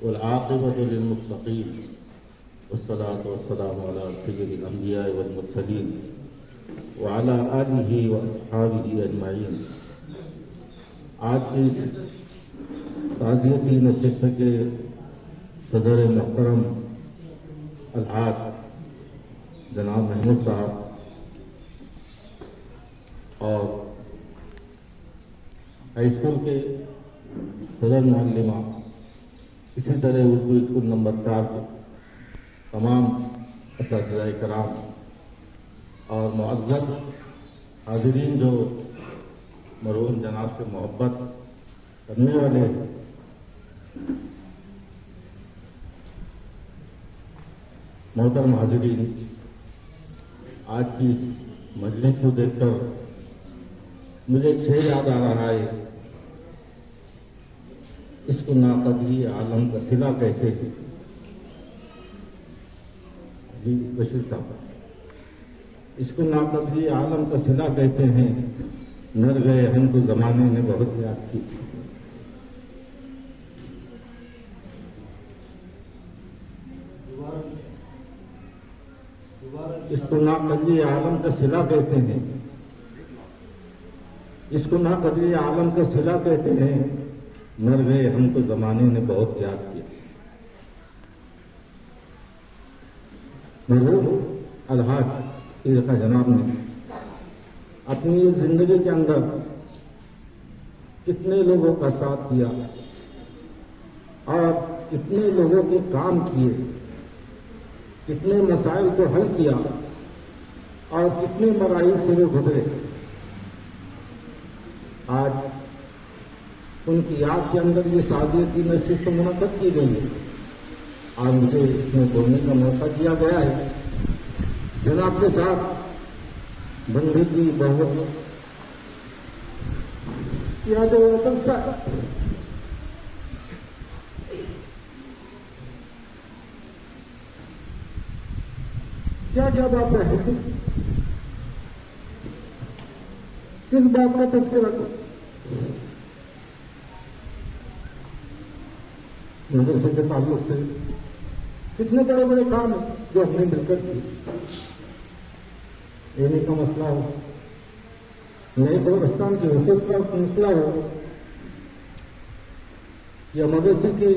वल्आक़िबतु लिल्मुत्तक़ीन वस्सलातु वस्सलामु अला सय्यिदिल अंबिया वल मुरसलीन व अला आलिहि व अस्हाबिहि अजमाइन। आज की इस ताज़ियती नशिस्त के सदर मोहतरम अलहाज जनाब महमूद साहब और हाई स्कूल के सदर मुअल्लिमा, इसी तरह उर्दू स्कूल नंबर 4 के तमाम असातिज़ाए कराम और मुअज़्ज़ज़ हाज़िरीन जो मरहूम जनाब से मोहब्बत करने वाले मोहतरम हाज़िरीन, आज की इस मजलिस को देखकर मुझे एक शेर याद आ रहा है। इसको नाक़दरी आलम का सिला कहते हैं। जी बशीर साहब, इसको नाक़दरी आलम का सिला कहते हैं। मर गए हमको ज़माने ने बहुत याद की। इसको नाक़दरी आलम का सिला कहते हैं। इसको नाक़दरी आलम का सिला कहते हैं। मर गए हमको ज़माने ने बहुत याद किया। मरहूम अलहाज पीर ख़ां जनाब ने अपनी जिंदगी के अंदर कितने लोगों का साथ दिया और कितने लोगों के काम किए, कितने मसाइल को हल किया और कितने मराइल से वो गुजरे। आज उनकी याद के अंदर ये ताज़ियती नशिस्त मुनक़्क़द की गई है। आज मुझे इसमें बोलने का मौका दिया गया है। जनाब के साथ बंदगी बहुत याद करता क्या क्या बात है, किस बात का तस्करा करो। मदरसे के ताल्लुक से कितने बड़े बड़े काम हैं जो हमने मिलकर किए। एनी का मसला हो, नए कब्रिस्तान के हुकूक का मसला हो, या मदरसे की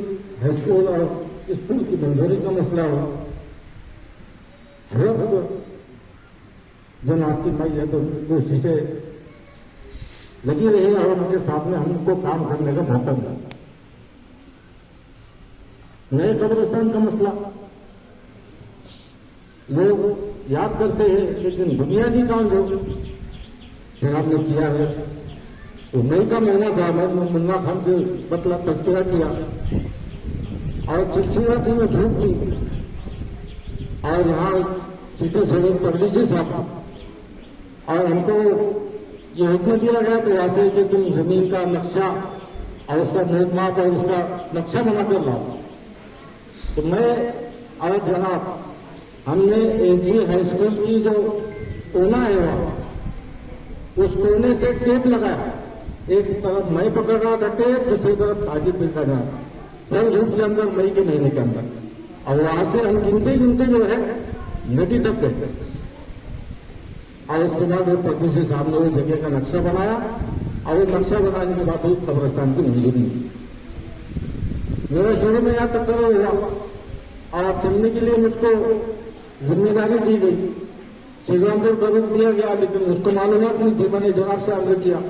हाई स्कूल और स्कूल की मंजूरी का मसला हो, हर जन आपकी भाई है तो कोशिशें लगी रही और उनके सामने हमको काम करने का मौका मिला। नए कब्रिस्तान का मसला लोग याद करते हैं, लेकिन बुनियादी काम जो जनाब ने किया है तो मई का महीना था। मैंने मुन्ना खान के बतला तस्करा किया और चिड़चिड़ा थी में धूप थी और यहाँ सिटी सड़क पब्लिसी साहब और हमको ये हुक्म दिया गया तो वहां से कि तुम जमीन का नक्शा और उसका मोहमाप और उसका नक्शा बना कर लाओ। तो मैं और जनाब हमने एसजी हाई स्कूल की जो कोना है वहां उस कोने से टेप लगाया। एक तरफ मैं पकड़ रहा था टेप, दूसरी तरफ ताजिब भी कर रहा था सब धूप के अंदर, मई के महीने के अंदर। और वहां से हम गिनते गिनते जो है नदी तक गए और उसके बाद वो पब्लिसी साहब ने वो जगह का नक्शा बनाया और वो नक्शा बनाने के बाद उस कब्रिस्तान की मंजूरी। मेरा शुरू में यहाँ तक करो हुआ और चलने के लिए मुझको जिम्मेदारी दी गई। श्रीरामपुर का रुख दिया गया, लेकिन उसको मालूमात नहीं थी। मैंने जनाब से अर्ज किया,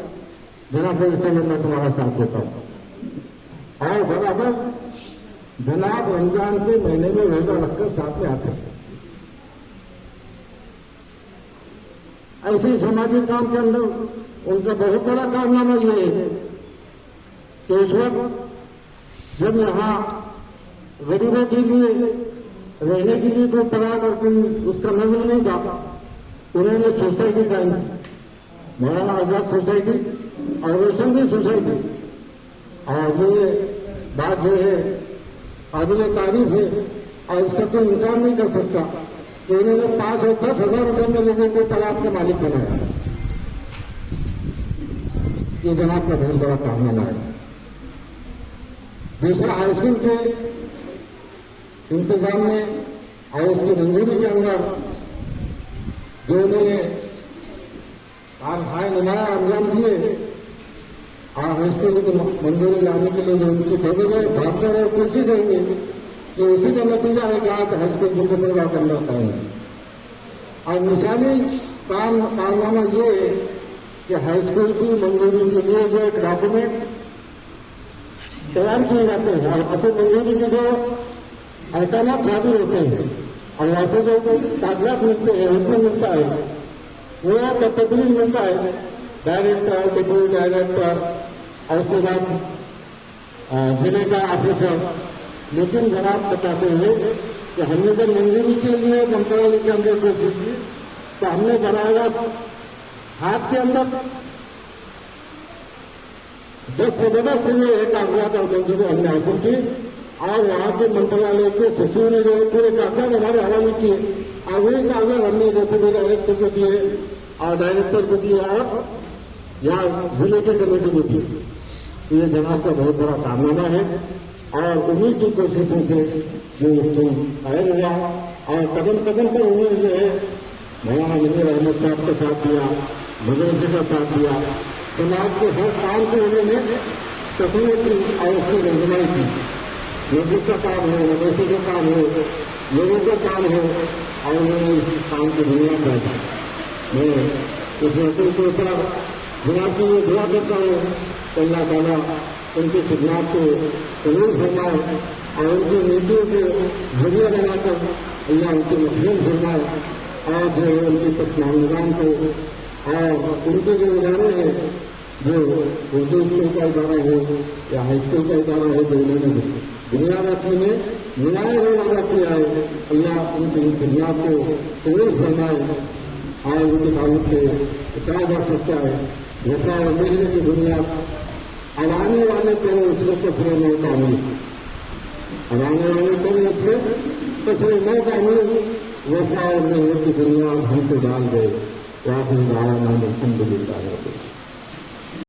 जनाब चलो मैं तुम्हारा साथ देता हूँ। और बराबर जनाब रमजान के महीने में रोजा रखकर साथ में आते हैं। ऐसे सामाजिक काम के अंदर उनका बहुत बड़ा कारनामा ये है कि उस वक्त जब यहाँ गरीबों के लिए रहने के लिए कोई पराग और कोई उसका नजर नहीं था, उन्होंने सोसाइटी कायम की, मौलाना आजाद सोसाइटी और रोशनगी सोसाइटी। और ये बात जो है काबिल तारीफ है और इसका कोई इनकार नहीं कर सकता कि उन्होंने 5 और 10 हजार रुपये में लोगों को तालाब के मालिक बनाया। ये जनाब का बहुत बड़ा कारनामा है। दूसरा, हाई स्कूल के इंतजाम में और उसकी मंजूरी के अंदर जो उन्होंने कारखाए नुमाया अंजाम दिए और हाईस्कूल को मंजूरी लाने के लिए जो उनकी खोले गए भागकर और कुर्सी देंगे कि उसी का नतीजा है कि आप हाईस्कूल को पूरा करना पाएंगे। और निशानी कारनामा ये है कि हाईस्कूल की मंजूरी के लिए जो एक डॉक्यूमेंट तैयार किए जाते हैं और ऐसे मंजूरी के जो अहकाम शामिल होते हैं और ऐसे जो कागजात मिलते हैं उनको मिलता है वो तब्दील मिलता है डायरेक्टर, डिप्टी डायरेक्टर और उसके बाद जिले का ऑफिसर। लेकिन जनाब बताते हैं कि हमने जब मंजूरी के लिए मंत्रालय के अंदर कोशिश की तो हमने बनाया हाथ के अंदर 10 से से ये कागजात और मंजूरी हमने हासिल की और वहां के मंत्रालय के सचिव ने जो पूरे कागजात हमारे हवाले किए और वही कागजात हमने डेप्यूटी डायरेक्टर को दिए और डायरेक्टर को दिए और यहाँ जिले की कमेटी को दिए। ये जनाब का बहुत बड़ा कारनामा है और उन्हीं की कोशिशों से जो कायम हुआ और कदम कदम पर उन्होंने जो है मौलाना नज़ीर अहमद साहब के साथ दिया, मदरसे का साथ दिया, समाज के हर काम को उन्होंने तकलीफ की और उसकी रहनुमाई की। मस्जिद का काम हो, मदरसे का काम हो, लोगों का काम हो और उन्होंने इस काम की बुनियाद डाली। मैं इस मौके के ऊपर जनाब की ये दुआ करता हूँ कि अल्लाह ताला उनकी खिदमत को कबूल फरमाए और उनकी नीतियों के जरिए बनाकर अल्लाह उनकी मखदूम फरमाए और जो है उनकी तस्मान को और उनके जो इदारे हैं जो उर्दू स्कूल का इदारा हो या हाई स्कूल का इदारा हो जो उन्होंने दुनिया रखी में नुमाया हुए वादा किया है, अल्लाह उनकी खिदमत को कबूल फरमाए और उनके ताल्लुक से कहा जा सकता है वफा और मेहनत की बुनियाद अब आने वाले करो उसमें कसरे में कानून, अब आने वाले करो उसमें कसरे में कानून वफा और मेहनत की बुनियाद हमको डाल गए। वाकई आलम अल्हम्दुलिल्लाह।